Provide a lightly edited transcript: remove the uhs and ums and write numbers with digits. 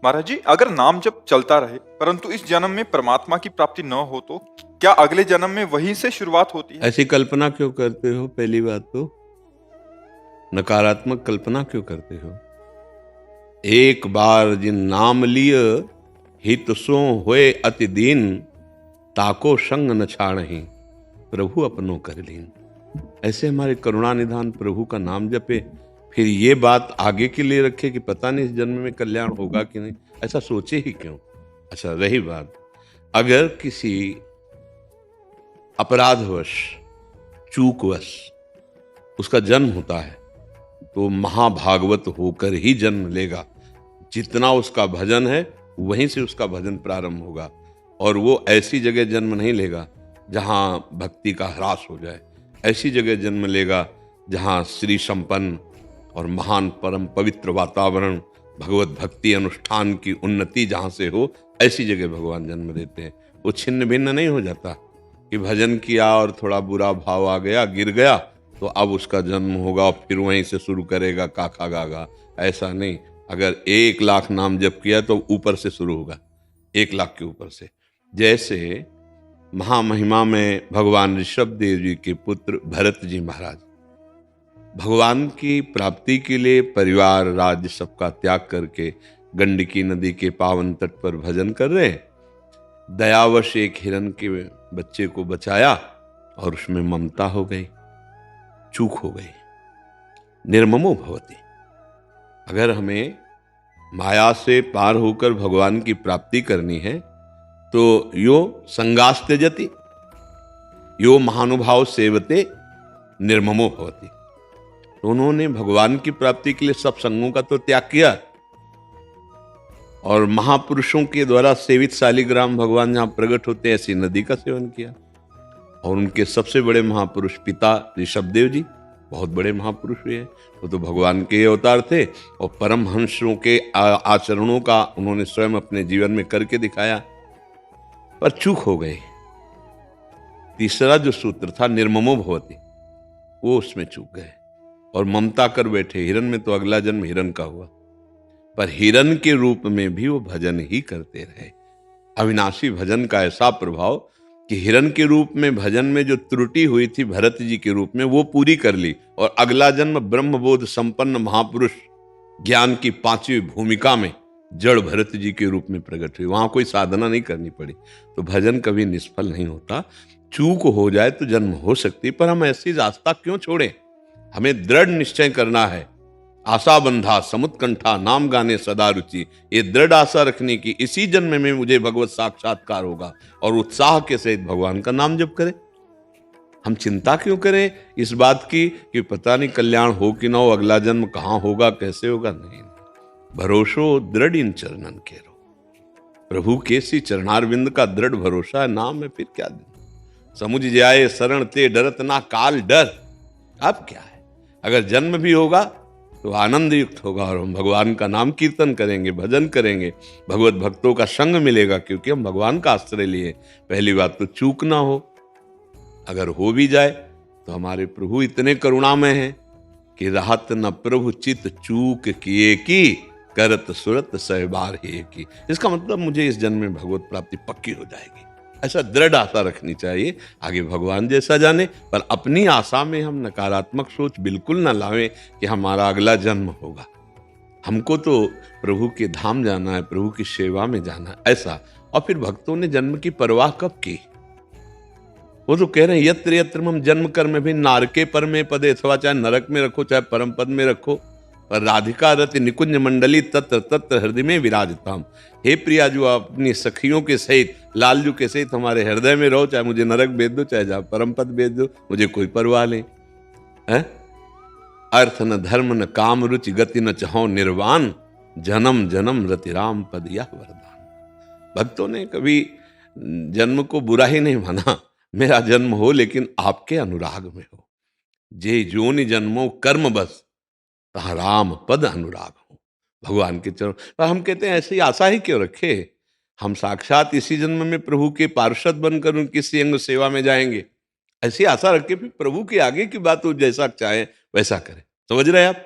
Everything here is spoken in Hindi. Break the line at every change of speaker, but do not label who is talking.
महाराज जी, अगर नाम जप चलता रहे परंतु इस जन्म में परमात्मा की प्राप्ति न हो तो क्या अगले जन्म में वहीं से शुरुआत होती है?
ऐसी कल्पना क्यों करते हो? पहली बात तो नकारात्मक कल्पना क्यों करते हो? एक बार जिन नाम लिय हित सो होए अति दीन, ताको संग न छाड़हि प्रभु अपनो कर लीन। ऐसे हमारे करुणा निधान प्रभु का नाम जपे, फिर ये बात आगे के लिए रखे कि पता नहीं इस जन्म में कल्याण होगा कि नहीं, ऐसा सोचे ही क्यों? अच्छा, रही बात, अगर किसी अपराधवश, चूकवश उसका जन्म होता है तो महाभागवत होकर ही जन्म लेगा। जितना उसका भजन है वहीं से उसका भजन प्रारंभ होगा, और वो ऐसी जगह जन्म नहीं लेगा जहां भक्ति का ह्रास हो जाए। ऐसी जगह जन्म लेगा जहां श्री संपन्न और महान परम पवित्र वातावरण, भगवत भक्ति अनुष्ठान की उन्नति जहां से हो, ऐसी जगह भगवान जन्म देते हैं। वो छिन्न भिन्न नहीं हो जाता कि भजन किया और थोड़ा बुरा भाव आ गया, गिर गया, तो अब उसका जन्म होगा फिर वहीं से शुरू करेगा काका गागा। ऐसा नहीं। अगर 1,00,000 नाम जप किया तो ऊपर से शुरू होगा, 1,00,000 के ऊपर से। जैसे महामहिमा में भगवान ऋषभ देव जी के पुत्र भरत जी महाराज भगवान की प्राप्ति के लिए परिवार राज्य सबका त्याग करके गंडकी नदी के पावन तट पर भजन कर रहे हैं। दयावश एक हिरन के बच्चे को बचाया और उसमें ममता हो गई, चूक हो गई। निर्ममो भवति। अगर हमें माया से पार होकर भगवान की प्राप्ति करनी है तो यो संगास त्यजति, यो महानुभाव सेवते निर्ममो भवति। तो उन्होंने भगवान की प्राप्ति के लिए सब संगों का तो त्याग किया, और महापुरुषों के द्वारा सेवित शालिग्राम भगवान जहां प्रकट होते हैं ऐसी नदी का सेवन किया। और उनके सबसे बड़े महापुरुष पिता ऋषभदेव जी बहुत बड़े महापुरुष हुए हैं। वो तो भगवान के अवतार थे, और परमहंसों के आचरणों का उन्होंने स्वयं अपने जीवन में करके दिखाया, पर चूक हो गए। तीसरा जो सूत्र था निर्ममो भवति, वो उसमें चूक गए और ममता कर बैठे। हिरन में तो अगला जन्म हिरन का हुआ, पर हिरन के रूप में भी वो भजन ही करते रहे। अविनाशी भजन का ऐसा प्रभाव कि हिरन के रूप में भजन में जो त्रुटि हुई थी भरत जी के रूप में, वो पूरी कर ली, और अगला जन्म ब्रह्मबोध संपन्न महापुरुष ज्ञान की 5वीं भूमिका में जड़ भरत जी के रूप में प्रकट हुई। वहां कोई साधना नहीं करनी पड़ी। तो भजन कभी निष्फल नहीं होता। चूक हो जाए तो जन्म हो सकती, पर हम ऐसी रास्ता क्यों छोड़ें? हमें दृढ़ निश्चय करना है। आशा बंधा समुत्कंठा नाम गाने सदा रुचि। ये दृढ़ आशा रखने की इसी जन्म में मुझे भगवत साक्षात्कार होगा, और उत्साह के सहित भगवान का नाम जप करें। हम चिंता क्यों करें इस बात की कि पता नहीं कल्याण हो कि ना हो, अगला जन्म कहां होगा, कैसे होगा? नहीं, भरोसो दृढ़ इन चरणन केरो। प्रभु के सी चरणारविंद का दृढ़ भरोसा है, नाम है, फिर क्या दिन। समुझ जाए शरण ते डरत ना काल डर। अब क्या है? अगर जन्म भी होगा तो आनंद युक्त होगा, और हम भगवान का नाम कीर्तन करेंगे, भजन करेंगे, भगवत भक्तों का संग मिलेगा, क्योंकि हम भगवान का आश्रय लिए। पहली बात तो चूक ना हो। अगर हो भी जाए तो हमारे प्रभु इतने करुणामय हैं कि राहत न प्रभु चित चूक किए की, करत सुरत सहबार ही की। इसका मतलब मुझे इस जन्म में भगवत प्राप्ति पक्की हो जाएगी, ऐसा दृढ़ आशा रखनी चाहिए। आगे भगवान जैसा जाने, पर अपनी आशा में हम नकारात्मक सोच बिल्कुल ना लावें कि हमारा अगला जन्म होगा। हमको तो प्रभु के धाम जाना है, प्रभु की सेवा में जाना है, ऐसा। और फिर भक्तों ने जन्म की परवाह कब की? वो तो कह रहे हैं यत्र यत्र हम जन्म कर्म भी नारके पर में पदे, अथवा चाहे नरक में रखो चाहे परम पद में रखो, पर राधिका रति निकुंज मंडली तत्र तत्र हृदय में विराजताम। हे प्रिया, जो अपनी सखियों के सहित, लालजू के सहित हमारे हृदय में रहो, चाहे मुझे नरक भेज दो चाहे जहाँ परम पद भेज दो, मुझे कोई परवाह नहीं है। अर्थ न धर्म न काम रुचि गति न चाहो निर्वाण, जन्म जन्म रति राम पद यह वरदान। भक्तों ने कभी जन्म को बुरा ही नहीं माना। मेरा जन्म हो लेकिन आपके अनुराग में हो। जे जोनि जन्मो कर्म बस, तहाँ राम पद अनुराग हो। भगवान के चरण पर हम कहते हैं ऐसी आशा ही क्यों रखे? हम साक्षात इसी जन्म में प्रभु के पार्षद बनकर उनकी संग सेवा में जाएंगे। ऐसी आशा रख के फिर प्रभु के आगे की बात हो, जैसा चाहे वैसा करें। समझ रहे हैं आप?